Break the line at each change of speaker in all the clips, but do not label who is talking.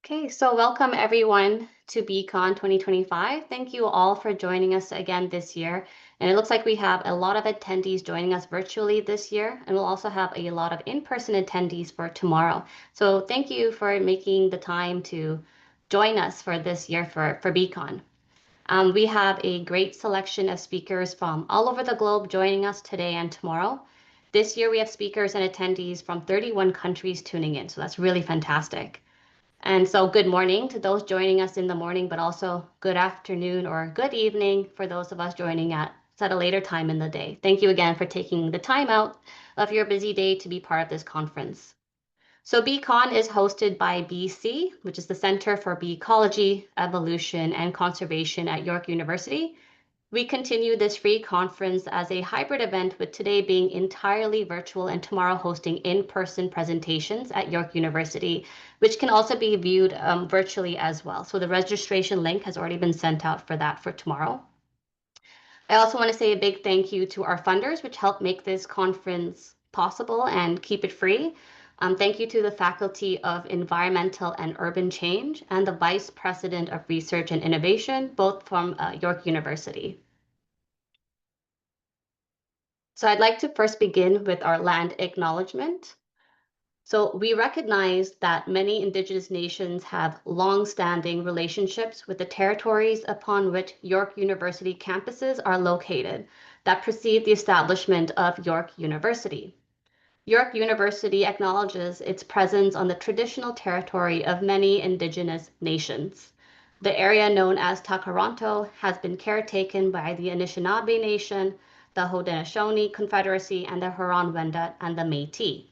Okay, so welcome everyone to BeeCon 2025. Thank you all for joining us again this year. And it looks like we have a lot of attendees joining us virtually this year, and we'll also have a lot of in-person attendees for tomorrow. So thank you for making the time to join us for this year for BeeCon. We have a great selection of speakers from all over the globe joining us today and tomorrow. This year we have speakers and attendees from 31 countries tuning in, so that's really fantastic. And so good morning to those joining us in the morning, but also good afternoon or good evening for those of us joining at a later time in the day. Thank you again for taking the time out of your busy day to be part of this conference. So BeeCon is hosted by BC, which is the Center for Ecology, Evolution, and Conservation at York University. We continue this free conference as a hybrid event, with today being entirely virtual and tomorrow hosting in-person presentations at York University, which can also be viewed virtually as well. So the registration link has already been sent out for that for tomorrow. I also want to say a big thank you to our funders, which help make this conference possible and keep it free. Thank you to the Faculty of Environmental and Urban Change and the Vice President of Research and Innovation, both from York University. So I'd like to first begin with our land acknowledgement. So we recognize that many Indigenous nations have long-standing relationships with the territories upon which York University campuses are located that precede the establishment of York University. York University acknowledges its presence on the traditional territory of many Indigenous nations. The area known as Takaranto has been caretaken by the Anishinaabe Nation, the Haudenosaunee Confederacy, and the Huron-Wendat and the Métis.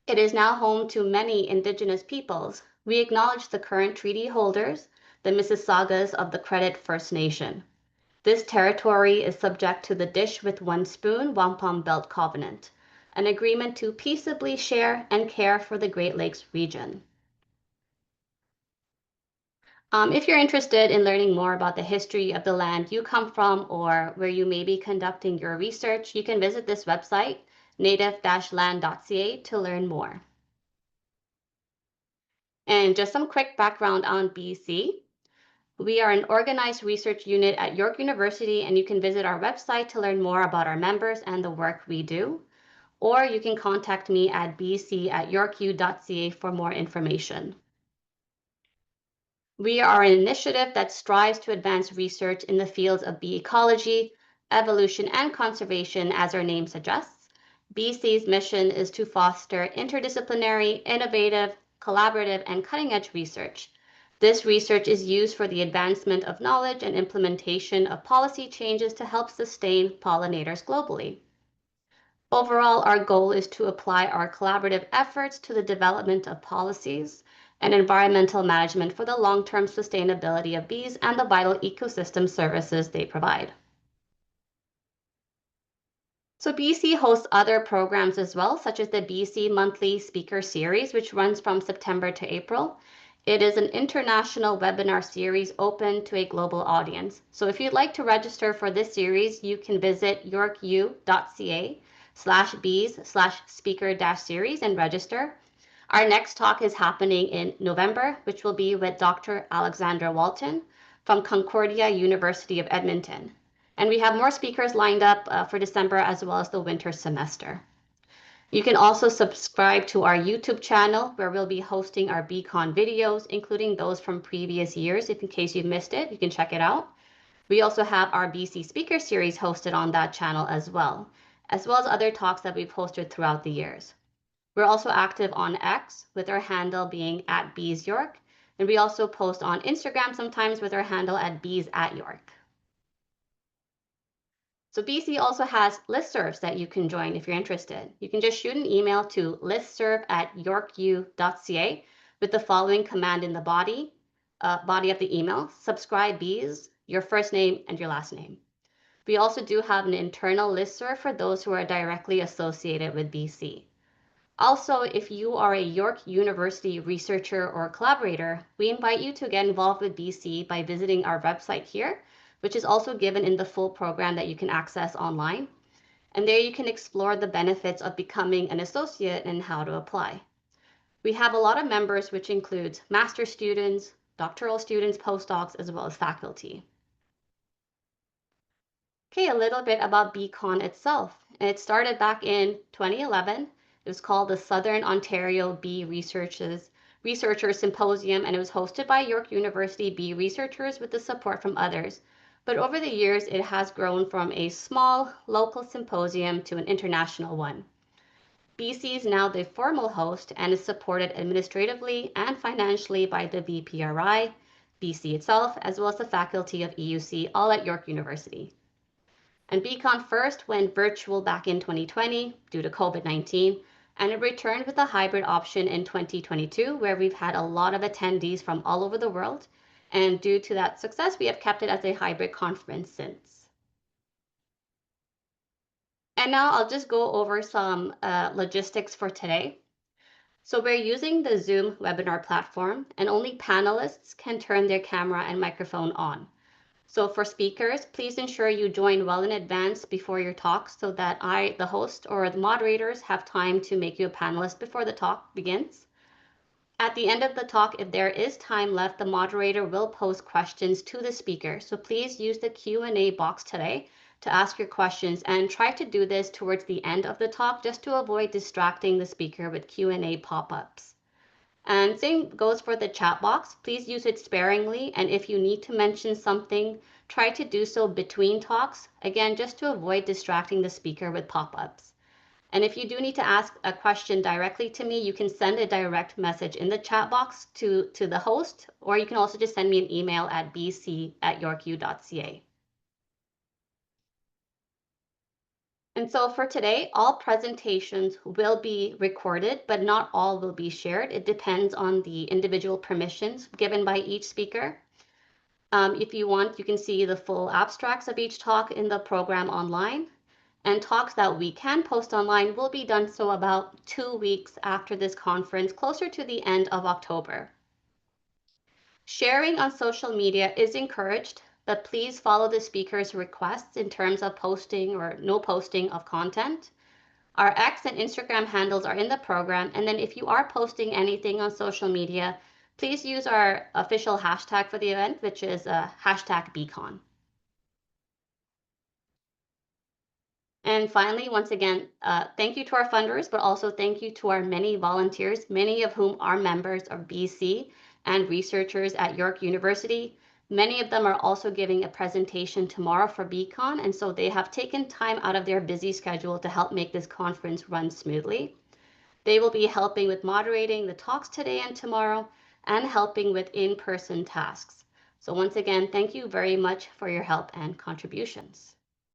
It is now home to many Indigenous peoples. We acknowledge the current treaty holders, the Mississaugas of the Credit First Nation. This territory is subject to the Dish with One Spoon Wampum Belt Covenant, an agreement to peaceably share and care for the Great Lakes region. If you're interested in learning more about the history of the land you come from or where you may be conducting your research, you can visit this website, native-land.ca, to learn more. And just some quick background on BC. We are an organized research unit at York University, and you can visit our website to learn more about our members and the work we do. Or you can contact me at bc@yorku.ca for more information. We are an initiative that strives to advance research in the fields of bee ecology, evolution, and conservation, as our name suggests. BC's mission is to foster interdisciplinary, innovative, collaborative, and cutting-edge research. This research is used for the advancement of knowledge and implementation of policy changes to help sustain pollinators globally. Overall, our goal is to apply our collaborative efforts to the development of policies and environmental management for the long-term sustainability of bees and the vital ecosystem services they provide. So BC hosts other programs as well, such as the BC Monthly Speaker Series, which runs from September to April. It is an international webinar series open to a global audience. So if you'd like to register for this series, you can visit yorku.ca/bees/speaker-series and register. Our next talk is happening in November, which will be with Dr. Alexandra Walton from Concordia University of Edmonton. And we have more speakers lined up for December as well as the winter semester. You can also subscribe to our YouTube channel, where we'll be hosting our BeeCon videos, including those from previous years. If in case you missed it, you can check it out. We also have our BC Speaker Series hosted on that channel as well as other talks that we've hosted throughout the years. We're also active on X with our handle being @BeesYork, and we also post on Instagram sometimes with our handle @BeesAtYork. So BC also has listservs that you can join if you're interested. You can just shoot an email to listserv@yorku.ca with the following command in the body of the email: subscribe bees, your first name and your last name. We also do have an internal listserv for those who are directly associated with BC. Also, if you are a York University researcher or collaborator, we invite you to get involved with BC by visiting our website here, which is also given in the full program that you can access online. And there you can explore the benefits of becoming an associate and how to apply. We have a lot of members, which includes master's students, doctoral students, postdocs, as well as faculty. Okay, a little bit about BeeCon itself. It started back in 2011. It was called the Southern Ontario Bee Researchers Symposium, and it was hosted by York University bee researchers with the support from others. But over the years, it has grown from a small local symposium to an international one. BC is now the formal host and is supported administratively and financially by the VPRI, BC itself, as well as the faculty of EUC, all at York University. And BeeCon first went virtual back in 2020 due to COVID-19, and it returned with a hybrid option in 2022, where we've had a lot of attendees from all over the world. And due to that success, we have kept it as a hybrid conference since. And now I'll just go over some logistics for today. So we're using the Zoom webinar platform, and only panelists can turn their camera and microphone on. So for speakers, please ensure you join well in advance before your talk so that I, the host, or the moderators have time to make you a panelist before the talk begins. At the end of the talk, if there is time left, the moderator will pose questions to the speaker. So please use the Q&A box today to ask your questions, and try to do this towards the end of the talk just to avoid distracting the speaker with Q&A pop-ups. And same goes for the chat box. Please use it sparingly, and if you need to mention something, try to do so between talks, again, just to avoid distracting the speaker with pop-ups. And if you do need to ask a question directly to me, you can send a direct message in the chat box to the host, or you can also just send me an email at bc@yorku.ca. And so for today, all presentations will be recorded, but not all will be shared. It depends on the individual permissions given by each speaker. If you want, you can see the full abstracts of each talk in the program online. And talks that we can post online will be done so about 2 weeks after this conference, closer to the end of October. Sharing on social media is encouraged, but please follow the speaker's requests in terms of posting or no posting of content. Our X and Instagram handles are in the program, and then if you are posting anything on social media, please use our official hashtag for the event, which is hashtag BeeCon. And finally, once again, thank you to our funders, but also thank you to our many volunteers, many of whom are members of BC and researchers at York University. Many of them are also giving a presentation tomorrow for BeeCon, and so they have taken time out of their busy schedule to help make this conference run smoothly. They will be helping with moderating the talks today and tomorrow, and helping with in-person tasks. So once again, thank you very much for your help and contributions.